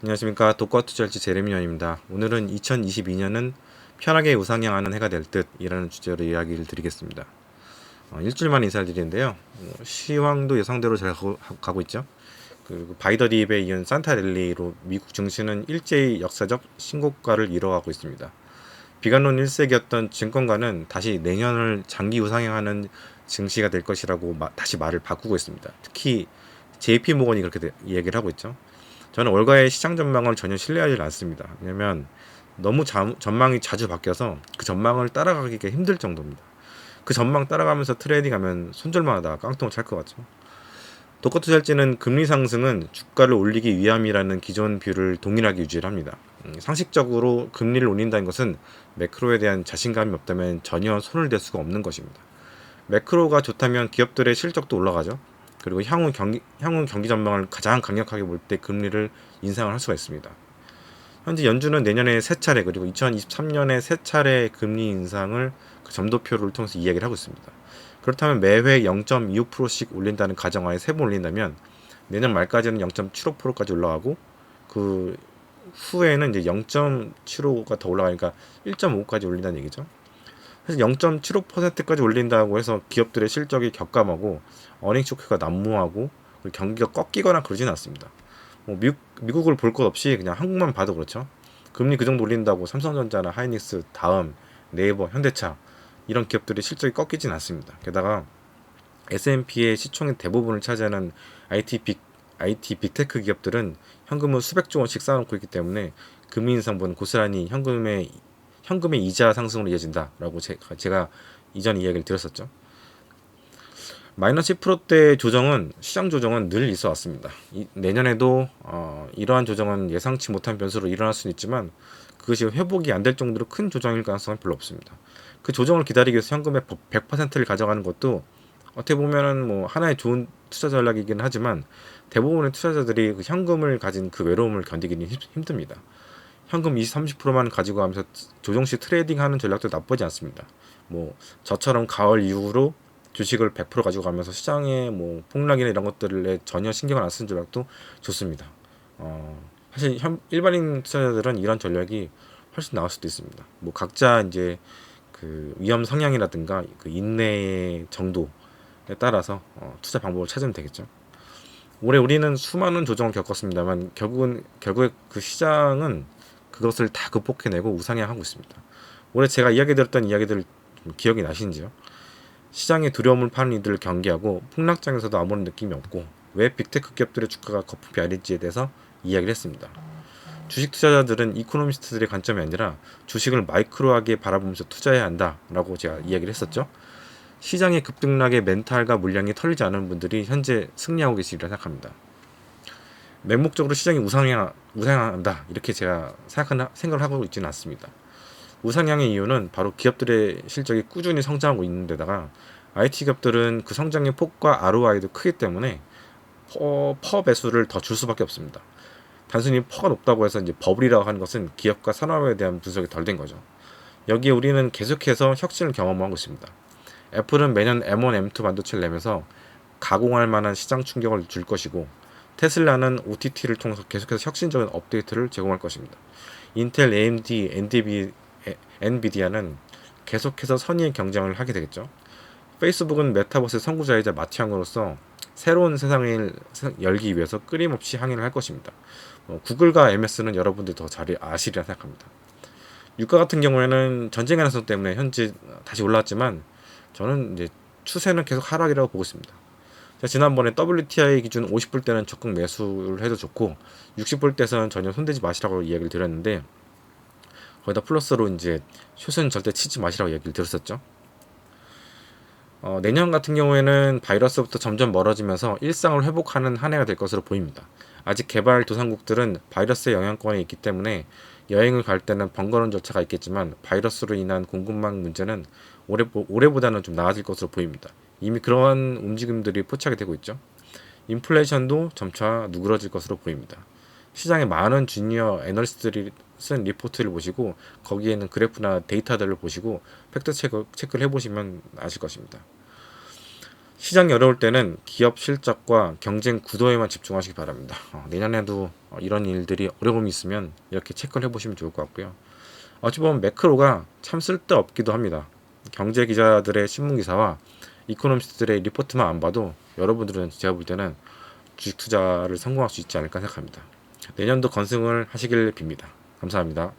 안녕하십니까. 독과투자일지 제레미안입니다. 오늘은 2022년은 편하게 우상향하는 해가 될 듯이라는 주제로 이야기를 드리겠습니다. 일주일만 인사를 드리는데요. 시황도 예상대로 잘 가고 있죠. 그리고 바이더딥에 이은 산타랠리로 미국 증시는 일제히 역사적 신고가를 이뤄가고 있습니다. 비관론 일색이었던 증권가는 다시 내년을 장기 우상향하는 증시가 될 것이라고 다시 말을 바꾸고 있습니다. 특히 JP 모건이 그렇게 얘기를 하고 있죠. 저는 월가의 시장 전망을 전혀 신뢰하지 않습니다. 왜냐면 너무 전망이 자주 바뀌어서 그 전망을 따라가기가 힘들 정도입니다. 그 전망 따라가면서 트레이딩하면 손절만 하다가 깡통을 찰 것 같죠. 독거투자일지는 금리 상승은 주가를 올리기 위함이라는 기존 뷰를 동일하게 유지를 합니다. 상식적으로 금리를 올린다는 것은 매크로에 대한 자신감이 없다면 전혀 손을 댈 수가 없는 것입니다. 매크로가 좋다면 기업들의 실적도 올라가죠. 그리고 향후 경기 전망을 가장 강력하게 볼 때 금리를 인상을 할 수가 있습니다. 현재 연준은 내년에 세 차례 그리고 2023년에 세 차례 금리 인상을 그 점도표를 통해서 이야기를 하고 있습니다. 그렇다면 매회 0.25%씩 올린다는 가정하에 세 번 올린다면 내년 말까지는 0.75%까지 올라가고 그 후에는 이제 0.75가 더 올라가니까 1.5까지 올린다는 얘기죠. 사실 0.75%까지 올린다고 해서 기업들의 실적이 격감하고 어닝 쇼크가 난무하고 경기가 꺾이거나 그러지는 않습니다. 뭐 미국을 볼 것 없이 그냥 한국만 봐도 그렇죠. 금리 그 정도 올린다고 삼성전자나 하이닉스, 다음, 네이버, 현대차 이런 기업들의 실적이 꺾이진 않습니다. 게다가 S&P의 시총의 대부분을 차지하는 IT 빅테크 기업들은 현금을 수백조 원씩 쌓아놓고 있기 때문에 금리 인상분은 고스란히 현금의 이자 상승으로 이어진다라고 제가 이전 이야기를 드렸었죠. 마이너스 10%대 조정은 시장 조정은 늘 있어 왔습니다. 내년에도 이러한 조정은 예상치 못한 변수로 일어날 수는 있지만 그것이 회복이 안 될 정도로 큰 조정일 가능성은 별로 없습니다. 그 조정을 기다리기 위해서 현금의 100%를 가져가는 것도 어떻게 보면은 뭐 하나의 좋은 투자 전략이긴 하지만 대부분의 투자자들이 그 현금을 가진 그 외로움을 견디기는 힘듭니다. 현금 20, 30%만 가지고 가면서 조정식 트레이딩 하는 전략도 나쁘지 않습니다. 뭐 저처럼 가을 이후로 주식을 100% 가지고 가면서 시장의 뭐 폭락이나 이런 것들에 전혀 신경을 안 쓰는 전략도 좋습니다. 사실 일반인 투자자들은 이런 전략이 훨씬 나을 수도 있습니다. 뭐 각자 이제 그 위험 성향이라든가 그 인내의 정도에 따라서 투자 방법을 찾으면 되겠죠. 올해 우리는 수많은 조정을 겪었습니다만 결국에 그 시장은 그것을 다 극복해내고 우상향하고 있습니다. 올해 제가 이야기 드렸던 이야기들 기억이 나시는지요? 시장의 두려움을 파는 이들을 경계하고 폭락장에서도 아무런 느낌이 없고 왜 빅테크 기업들의 주가가 거품이 아닐지에 대해서 이야기를 했습니다. 주식 투자자들은 이코노미스트들의 관점이 아니라 주식을 마이크로하게 바라보면서 투자해야 한다라고 제가 이야기를 했었죠. 시장의 급등락에 멘탈과 물량이 털리지 않은 분들이 현재 승리하고 계시리라 생각합니다. 맹목적으로 시장이 우상향한다 이렇게 제가 생각을 하고 있지는 않습니다. 우상향의 이유는 바로 기업들의 실적이 꾸준히 성장하고 있는 데다가 IT 기업들은 그 성장의 폭과 ROI도 크기 때문에 퍼 배수를 더 줄 수밖에 없습니다. 단순히 퍼가 높다고 해서 이제 버블이라고 하는 것은 기업과 산업에 대한 분석이 덜 된 거죠. 여기에 우리는 계속해서 혁신을 경험하고 있습니다. 애플은 매년 M1, M2 반도체를 내면서 가공할 만한 시장 충격을 줄 것이고 테슬라는 OTT를 통해서 계속해서 혁신적인 업데이트를 제공할 것입니다. 인텔, AMD, 엔비디아는 계속해서 선의의 경쟁을 하게 되겠죠. 페이스북은 메타버스의 선구자이자 마티앙으로서 새로운 세상을 열기 위해서 끊임없이 항해를 할 것입니다. 구글과 MS는 여러분들 더 잘 아시리라 생각합니다. 유가 같은 경우에는 전쟁의 가능성 때문에 현재 다시 올라왔지만 저는 이제 추세는 계속 하락이라고 보고 있습니다. 지난번에 WTI 기준 50불 때는 적극 매수를 해도 좋고 60불 때서는 전혀 손대지 마시라고 이야기를 드렸는데 거기다 플러스로 이제 숏은 절대 치지 마시라고 얘기를 들었었죠. 내년 같은 경우에는 바이러스부터 점점 멀어지면서 일상을 회복하는 한 해가 될 것으로 보입니다. 아직 개발도상국들은 바이러스의 영향권에 있기 때문에 여행을 갈 때는 번거로운 절차가 있겠지만 바이러스로 인한 공급망 문제는 올해보다는 좀 나아질 것으로 보입니다. 이미 그러한 움직임들이 포착이 되고 있죠. 인플레이션도 점차 누그러질 것으로 보입니다. 시장의 많은 주니어 애널리스트들이 쓴 리포트를 보시고 거기에는 그래프나 데이터들을 보시고 팩트 체크를 해보시면 아실 것입니다. 시장이 어려울 때는 기업 실적과 경쟁 구도에만 집중하시기 바랍니다. 내년에도 이런 일들이 어려움이 있으면 이렇게 체크를 해보시면 좋을 것 같고요. 어찌 보면 매크로가 참 쓸데없기도 합니다. 경제 기자들의 신문 기사와 이코노미스트들의 리포트만 안 봐도 여러분들은 제가 볼 때는 주식 투자를 성공할 수 있지 않을까 생각합니다. 내년도 건승을 하시길 빕니다. 감사합니다.